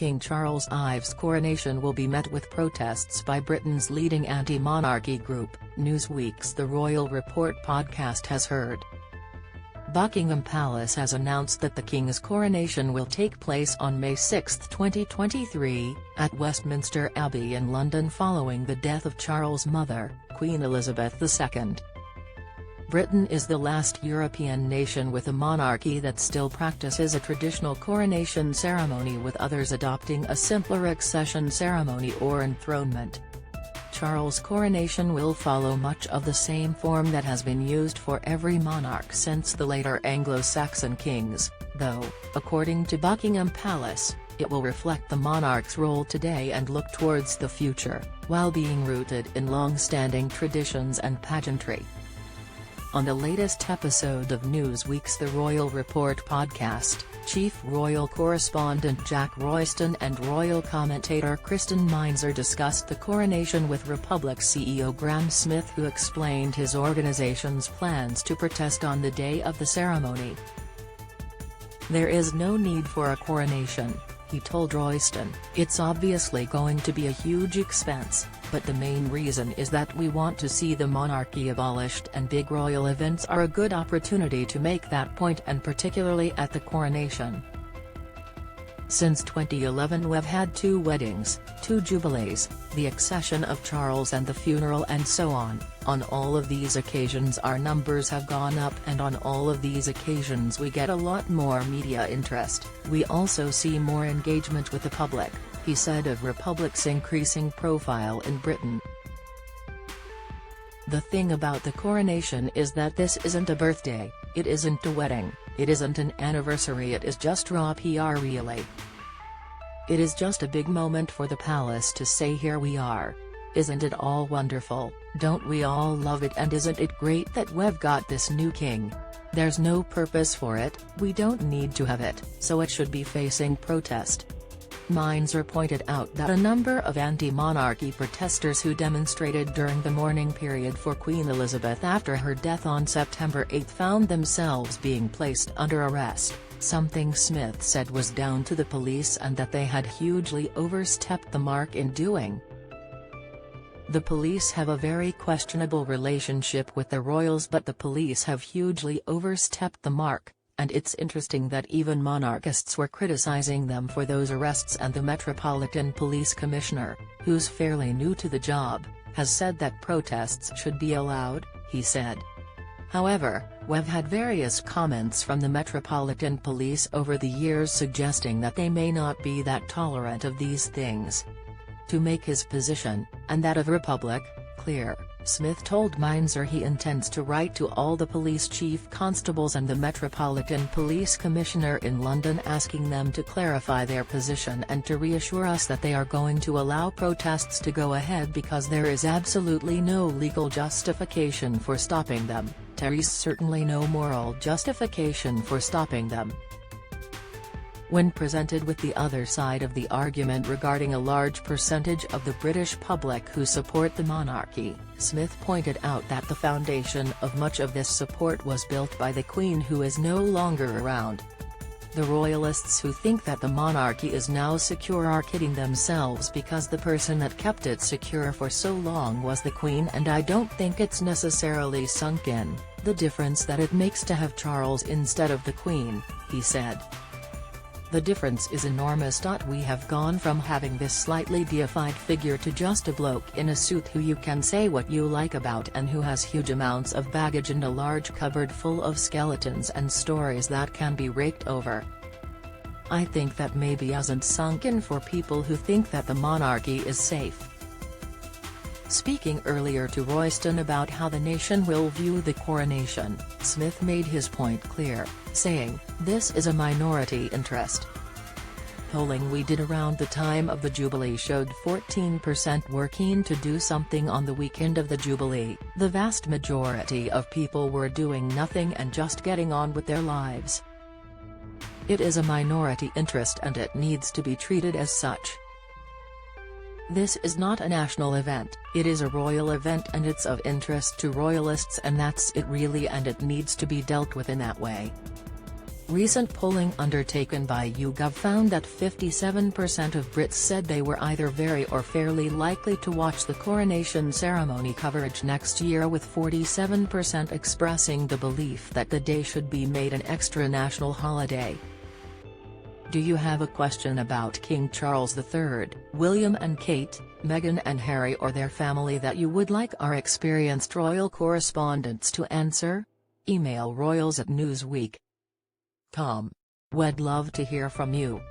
King Charles Ives' coronation will be met with protests by Britain's leading anti-monarchy group, Newsweek's The Royal Report podcast has heard. Buckingham Palace has announced that the King's coronation will take place on May 6, 2023, at Westminster Abbey in London following the death of Charles' mother, Queen Elizabeth II. Britain is the last European nation with a monarchy that still practices a traditional coronation ceremony, with others adopting a simpler accession ceremony or enthronement. Charles' coronation will follow much of the same form that has been used for every monarch since the later Anglo-Saxon kings, though, according to Buckingham Palace, it will reflect the monarch's role today and look towards the future, while being rooted in long-standing traditions and pageantry. On the latest episode of Newsweek's The Royal Report podcast, Chief Royal Correspondent Jack Royston and Royal commentator Kristen Meinzer discussed the coronation with Republic CEO Graham Smith, who explained his organization's plans to protest on the day of the ceremony. "There is no need for a coronation," he told Royston. "It's obviously going to be a huge expense, but the main reason is that we want to see the monarchy abolished, and big royal events are a good opportunity to make that point, and particularly at the coronation. Since 2011 we've had 2 weddings, 2 jubilees, the accession of Charles and the funeral and so on. On all of these occasions our numbers have gone up, and on all of these occasions we get a lot more media interest. We also see more engagement with the public," he said of Republic's increasing profile in Britain. "The thing about the coronation is that this isn't a birthday, it isn't a wedding, it isn't an anniversary, it is just raw PR really. It is just a big moment for the palace to say here we are. Isn't it all wonderful, don't we all love it, and isn't it great that we've got this new king? There's no purpose for it, we don't need to have it, so it should be facing protest." Meinzer pointed out that a number of anti-monarchy protesters who demonstrated during the mourning period for Queen Elizabeth after her death on September 8 found themselves being placed under arrest, something Smith said was down to the police, and that they had hugely overstepped the mark in doing. "The police have a very questionable relationship with the royals, but the police have hugely overstepped the mark. And it's interesting that even monarchists were criticizing them for those arrests, and the Metropolitan Police Commissioner, who's fairly new to the job, has said that protests should be allowed," he said. "However, we've had various comments from the Metropolitan Police over the years suggesting that they may not be that tolerant of these things." To make his position, and that of Republic, clear, Smith told Meinzer he intends to write to all the police chief constables and the Metropolitan Police Commissioner in London asking them to clarify their position and to reassure us that they are going to allow protests to go ahead, because there is absolutely no legal justification for stopping them. There's certainly no moral justification for stopping them. When presented with the other side of the argument regarding a large percentage of the British public who support the monarchy, Smith pointed out that the foundation of much of this support was built by the Queen, who is no longer around. "The royalists who think that the monarchy is now secure are kidding themselves, because the person that kept it secure for so long was the Queen, and I don't think it's necessarily sunk in, the difference that it makes to have Charles instead of the Queen," he said. "The difference is enormous. We have gone from having this slightly deified figure to just a bloke in a suit who you can say what you like about, and who has huge amounts of baggage and a large cupboard full of skeletons and stories that can be raked over. I think that maybe hasn't sunk in for people who think that the monarchy is safe." Speaking earlier to Royston about how the nation will view the coronation, Smith made his point clear, saying, "This is a minority interest. Polling we did around the time of the Jubilee showed 14% were keen to do something on the weekend of the Jubilee. The vast majority of people were doing nothing and just getting on with their lives. It is a minority interest, and it needs to be treated as such. This is not a national event, it is a royal event, and it's of interest to royalists, and that's it really, and it needs to be dealt with in that way." Recent polling undertaken by YouGov found that 57% of Brits said they were either very or fairly likely to watch the coronation ceremony coverage next year, with 47% expressing the belief that the day should be made an extra national holiday. Do you have a question about King Charles III, William and Kate, Meghan and Harry, or their family that you would like our experienced royal correspondents to answer? Email royals@newsweek.com. We'd love to hear from you.